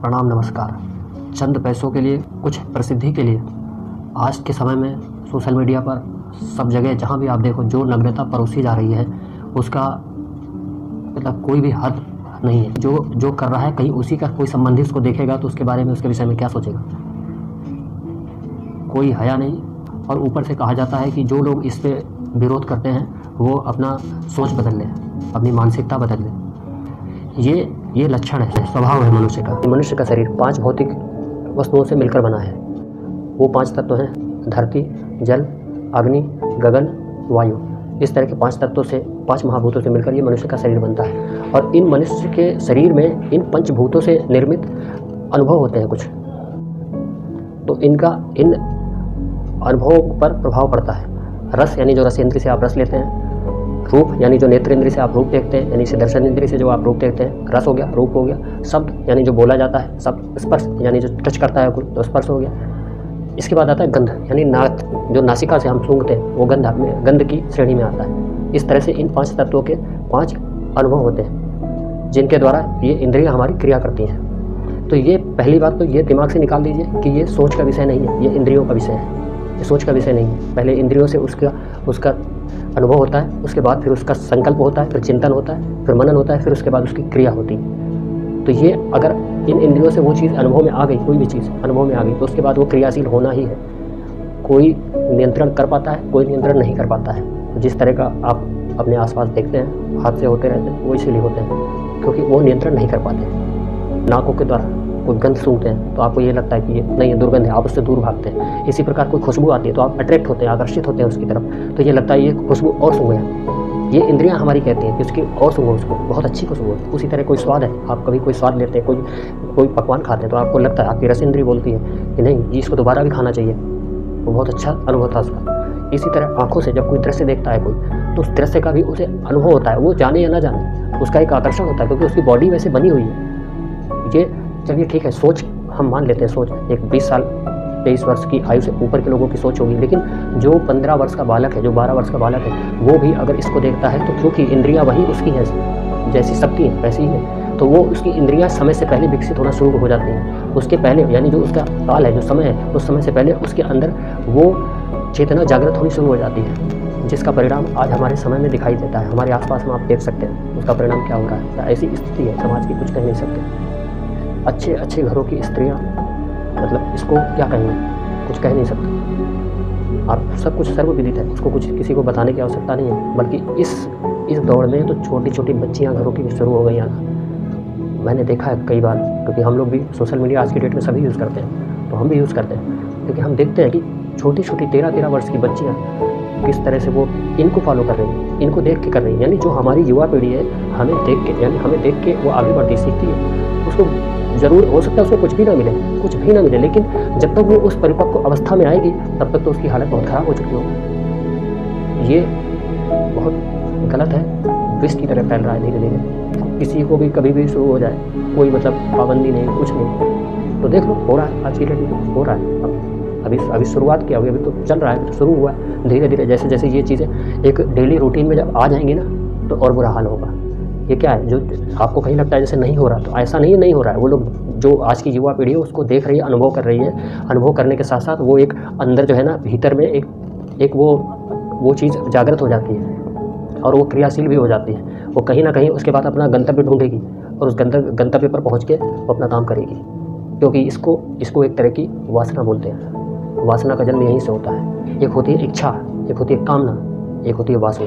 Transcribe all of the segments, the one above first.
प्रणाम नमस्कार। चंद पैसों के लिए, कुछ प्रसिद्धि के लिए आज के समय में सोशल मीडिया पर सब जगह जहाँ भी आप देखो जो नग्नता परोसी जा रही है उसका मतलब कोई भी हद नहीं है। जो कर रहा है कहीं उसी का कोई संबंधी उसको देखेगा तो उसके बारे में उसके विषय में क्या सोचेगा, कोई हया नहीं। और ऊपर से कहा जाता है कि जो लोग इस पे विरोध करते हैं वो अपना सोच बदल लें, अपनी मानसिकता बदल लें। ये लक्षण है, स्वभाव है मनुष्य का। मनुष्य का शरीर 5 भौतिक वस्तुओं से मिलकर बना है। वो 5 तत्व हैं: धरती, जल, अग्नि, गगन, वायु। इस तरह के 5 तत्वों से, 5 महाभूतों से मिलकर ये मनुष्य का शरीर बनता है। और इन मनुष्य के शरीर में इन पंचभूतों से निर्मित अनुभव होते हैं कुछ, तो इनका इन अनुभवों पर प्रभाव पड़ता है। रस यानी जो रस इंद्रिय से आप रस लेते हैं, रूप यानी जो नेत्र इंद्रिय से आप रूप देखते हैं, यानी दर्शन इंद्रिय से जो आप रूप देखते हैं, रस हो गया, रूप हो गया। शब्द यानी जो बोला जाता है, सब स्पर्श यानी जो टच करता है कोई तो स्पर्श हो गया। इसके बाद आता है गंध यानी नाक, जो नासिका से हम सूंघते हैं वो गंध की श्रेणी में आता है। इस तरह से इन 5 तत्वों के 5 अनुभव होते हैं जिनके द्वारा ये इंद्रियां हमारी क्रिया करती हैं। तो ये पहली बात तो ये दिमाग से निकाल दीजिए कि ये सोच का विषय नहीं है, ये इंद्रियों का विषय है, ये सोच का विषय नहीं है। पहले इंद्रियों से उसका अनुभव होता है, उसके बाद फिर उसका संकल्प होता है, फिर चिंतन होता है, फिर मनन होता है, फिर उसके बाद उसकी क्रिया होती है। तो ये अगर इन इंद्रियों से वो चीज़ अनुभव में आ गई, कोई भी चीज़ अनुभव में आ गई, तो उसके बाद वो क्रियाशील होना ही है। कोई नियंत्रण कर पाता है, कोई नियंत्रण नहीं कर पाता है। जिस तरह का आप अपने आसपास देखते हैं हादसे होते रहते हैं, वो इसीलिए होते हैं क्योंकि वो नियंत्रण नहीं कर पाते। नाकों के द्वारा कोई गंध सूंघते हैं तो आपको ये लगता है कि ये नहीं, ये दुर्गंध है, आप उससे दूर भागते हैं। इसी प्रकार कोई खुशबू आती है तो आप अट्रैक्ट होते हैं, आकर्षित होते हैं उसकी तरफ, तो ये लगता है ये खुशबू और सूंघे। ये इंद्रियां हमारी कहती हैं कि उसकी और सूंघो, उसको बहुत अच्छी खुशबू है। उसी तरह कोई स्वाद है, आप कभी कोई स्वाद लेते हैं, कोई पकवान खाते हैं तो आपको लगता है, आपकी रस इंद्रिय बोलती है कि नहीं इसको दोबारा भी खाना चाहिए, वो बहुत अच्छा अनुभव था उसका। इसी तरह आंखों से जब कोई दृश्य देखता है कोई, तो उस दृश्य का भी उसे अनुभव होता है, वो जाने या ना जाने उसका एक आकर्षण होता है क्योंकि उसकी बॉडी वैसे बनी हुई है। ये चलिए ठीक है, सोच हम मान लेते हैं, सोच एक 20 साल 23 वर्ष की आयु से ऊपर के लोगों की सोच होगी, लेकिन जो 15 वर्ष का बालक है, जो 12 वर्ष का बालक है, वो भी अगर इसको देखता है तो क्योंकि इंद्रियां वही उसकी हैं, जैसी सबकी हैं वैसी ही है, तो वो उसकी इंद्रियां समय से पहले विकसित होना शुरू हो जाती हैं। उसके पहले यानी जो उसका काल है, जो समय है, उस समय से पहले उसके अंदर वो चेतना जागृत होनी शुरू हो जाती है, जिसका परिणाम आज हमारे समय में दिखाई देता है। हमारे आसपास में आप देख सकते हैं उसका परिणाम क्या हो रहा है। ऐसी स्थिति है समाज की, कुछ कह नहीं सकते। अच्छे घरों की स्त्रियां, मतलब इसको क्या कहेंगे, कुछ कह नहीं सकते। और सब कुछ सर्वविदित है, उसको कुछ किसी को बताने की आवश्यकता नहीं है। बल्कि इस दौर में तो छोटी छोटी बच्चियां घरों की शुरू हो गई आना। मैंने देखा है कई बार, क्योंकि हम लोग भी सोशल मीडिया आज की डेट में सभी यूज़ करते हैं, तो हम भी यूज़ करते हैं, क्योंकि हम देखते हैं कि छोटी छोटी 13-13 वर्ष की बच्चियाँ किस तरह से वो इनको फॉलो कर रही हैं, इनको देख के कर रही हैं। यानी जो हमारी युवा पीढ़ी है हमें देख के वो आगे बढ़ती सीखती है। उसको ज़रूर हो सकता है उसको कुछ भी ना मिले, लेकिन जब तक वो उस परिपक्व अवस्था में आएगी तब तक तो उसकी हालत बहुत ख़राब हो चुकी होगी। ये बहुत गलत है, विष की तरह फैल रहा है धीरे धीरे। किसी को भी कभी भी शुरू हो जाए, कोई मतलब पाबंदी नहीं, कुछ नहीं, तो देख लो हो रहा है, आज की डेट में हो रहा है। अभी शुरुआत किया हुई, अभी तो चल रहा है, तो शुरू हुआ है धीरे धीरे। जैसे जैसे ये चीज़ें एक डेली रूटीन में जब आ जाएंगी ना तो और बुरा हाल होगा। ये क्या है, जो आपको कहीं लगता है जैसे नहीं हो रहा, तो ऐसा नहीं हो रहा है। वो लोग जो आज की युवा पीढ़ी है उसको देख रही है, अनुभव कर रही है। अनुभव करने के साथ साथ वो एक अंदर जो है ना, भीतर में एक वो चीज़ जागृत हो जाती है और वो क्रियाशील भी हो जाती है। वो कहीं ना कहीं उसके बाद अपना गंतव्य ढूंढेगी और उस गंतव्य पर पहुँच के वो अपना काम करेगी, क्योंकि इसको एक तरह की वासना बोलते हैं। वासना का जन्म यहीं से होता है। एक होती है इच्छा, एक होती है कामना, एक होती है वासना।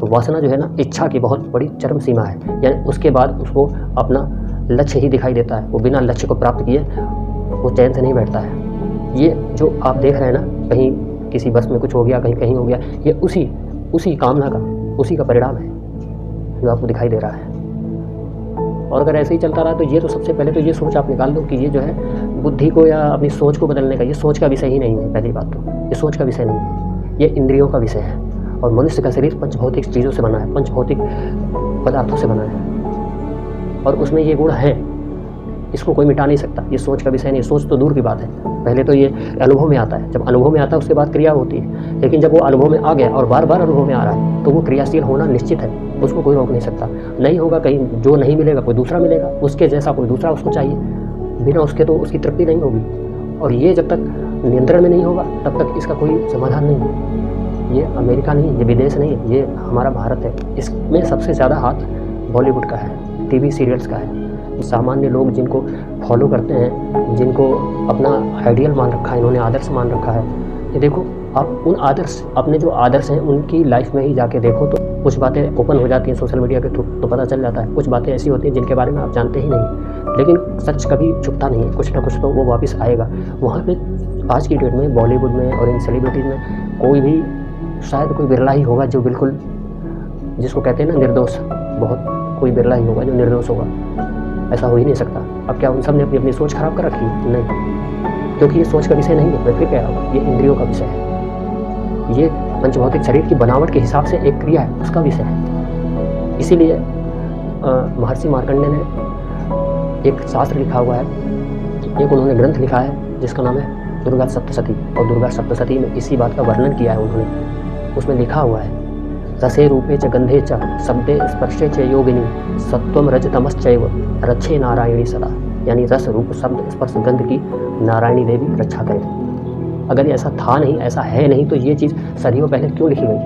वासना जो है ना, इच्छा की बहुत बड़ी चरम सीमा है, यानी उसके बाद उसको अपना लक्ष्य ही दिखाई देता है। वो बिना लक्ष्य को प्राप्त किए वो चैन से नहीं बैठता है। ये जो आप देख रहे हैं ना, कहीं किसी बस में कुछ हो गया, कहीं हो गया, ये उसी कामना का, उसी का परिणाम है जो आपको दिखाई दे रहा है। और अगर ऐसे ही चलता रहा तो ये तो सबसे पहले तो ये सोच आप निकाल दो कि ये जो है बुद्धि को या अपनी सोच को बदलने का, ये सोच का विषय ही नहीं है। पहली बात तो ये सोच का विषय नहीं है, ये इंद्रियों का विषय है। और मनुष्य का शरीर पंचभौतिक चीज़ों से बना है, पंचभौतिक पदार्थों से बना है, और उसमें ये गुण है, इसको कोई मिटा नहीं सकता। ये सोच का विषय नहीं, सोच तो दूर की बात है। पहले तो ये अनुभव में आता है, जब अनुभव में आता है उसके बाद क्रिया होती है। लेकिन जब वो अनुभव में आ गया और बार बार अनुभव में आ रहा है तो वो क्रियाशील होना निश्चित है, उसको कोई रोक नहीं सकता। नहीं होगा, कहीं जो नहीं मिलेगा कोई दूसरा मिलेगा, उसके जैसा कोई दूसरा उसको चाहिए। बिना उसके तो उसकी तृप्ति नहीं होगी। और ये जब तक नियंत्रण में नहीं होगा तब तक इसका कोई समाधान नहीं है। ये अमेरिका नहीं, ये विदेश नहीं है, ये हमारा भारत है। इसमें सबसे ज़्यादा हाथ बॉलीवुड का है, टीवी सीरियल्स का है। सामान्य लोग जिनको फॉलो करते हैं, जिनको अपना आइडियल मान रखा है, इन्होंने आदर्श मान रखा है, ये देखो आप उन आदर्श, अपने जो आदर्श हैं उनकी लाइफ में ही जाके देखो तो कुछ बातें ओपन हो जाती हैं सोशल मीडिया के थ्रू, तो पता चल जाता है। कुछ बातें ऐसी होती हैं जिनके बारे में आप जानते ही नहीं, लेकिन सच कभी छुपता नहीं है, कुछ ना कुछ तो वो वापस आएगा। वहाँ पे आज की डेट में बॉलीवुड में और इन सेलिब्रिटीज़ में कोई भी, शायद कोई बिरला ही होगा जो बिल्कुल, जिसको कहते हैं ना निर्दोष, बहुत कोई बिरला ही होगा जो निर्दोष होगा। ऐसा हो ही नहीं सकता। अब क्या उन सब ने अपनी अपनी सोच खराब कर रखी है? नहीं, क्योंकि ये सोच का विषय नहीं है। मैं फिर कह रहा हूँ, ये इंद्रियों का विषय है। ये पंचभौतिक शरीर की बनावट के हिसाब से एक क्रिया है, उसका विषय है। इसीलिए महर्षि मार्कंडेय ने एक शास्त्र लिखा हुआ है, एक उन्होंने ग्रंथ लिखा है जिसका नाम है दुर्गा सप्तशती। और दुर्गा सप्तशती में इसी बात का वर्णन किया है उन्होंने। उसमें लिखा हुआ है, रसे रूपे च गंधे च शब्दे स्पर्शे च योगिनी सत्वम रजतमश्चैव रक्षे नारायणी सदा। यानी रस रूप शब्द स्पर्श गंध की नारायणी देवी रक्षा करें। अगर ऐसा था नहीं, ऐसा है नहीं, तो ये चीज़ सदियों पहले क्यों लिखी गई?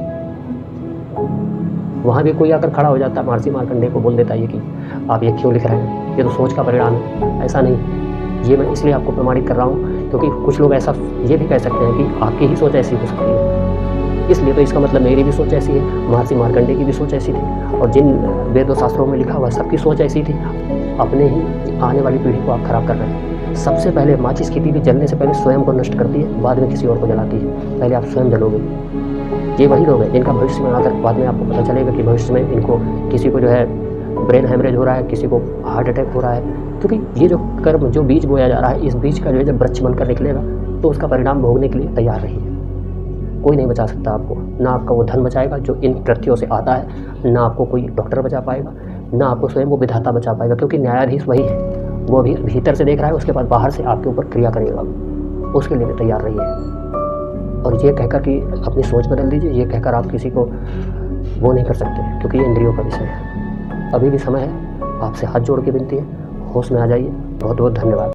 वहाँ भी कोई आकर खड़ा हो जाता है, महर्षि मार्कंडेय को बोल देता है कि आप ये क्यों लिख रहे हैं, ये तो सोच का परिणाम है। ऐसा नहीं, ये मैं इसलिए आपको प्रमाणित कर रहा हूँ क्योंकि कुछ लोग ऐसा ये भी कह सकते हैं कि आपकी ही सोच ऐसी हो सकती है, इसलिए तो इसका मतलब मेरी भी सोच ऐसी है, महर्षि मार्कंडेय की भी सोच ऐसी थी, और जिन वेदों शास्त्रों में लिखा हुआ सबकी सोच ऐसी थी। अपने ही आने वाली पीढ़ी को आप खराब कर रहे हैं। सबसे पहले माचिस की तीली जलने से पहले स्वयं को नष्ट करती है, बाद में किसी और को जलाती है। पहले आप स्वयं जलोगे। ये वही लोग हैं जिनका भविष्य में आकर बाद में आपको पता चलेगा कि भविष्य में इनको किसी को जो है ब्रेन हेमरेज हो रहा है, किसी को हार्ट अटैक हो रहा है, क्योंकि ये जो कर्म, जो बीज बोया जा रहा है, इस बीज का जो है जब वृक्ष बनकर निकलेगा तो उसका परिणाम भोगने के लिए तैयार रहिए। कोई नहीं बचा सकता आपको, ना आपका वो धन बचाएगा जो इन कृत्यों से आता है, ना आपको कोई डॉक्टर बचा पाएगा, ना आपको स्वयं वो विधाता बचा पाएगा, क्योंकि न्यायाधीश वही है। वो भी भीतर से देख रहा है, उसके बाद बाहर से आपके ऊपर क्रिया करेगा। उसके लिए तैयार रहिए। और ये कहकर कि अपनी सोच बदल दीजिए, ये कहकर आप किसी को वो नहीं कर सकते, क्योंकि ये इंद्रियों का विषय है। अभी भी समय है, आपसे हाथ जोड़ के विनती है, होश में आ जाइए। बहुत बहुत धन्यवाद।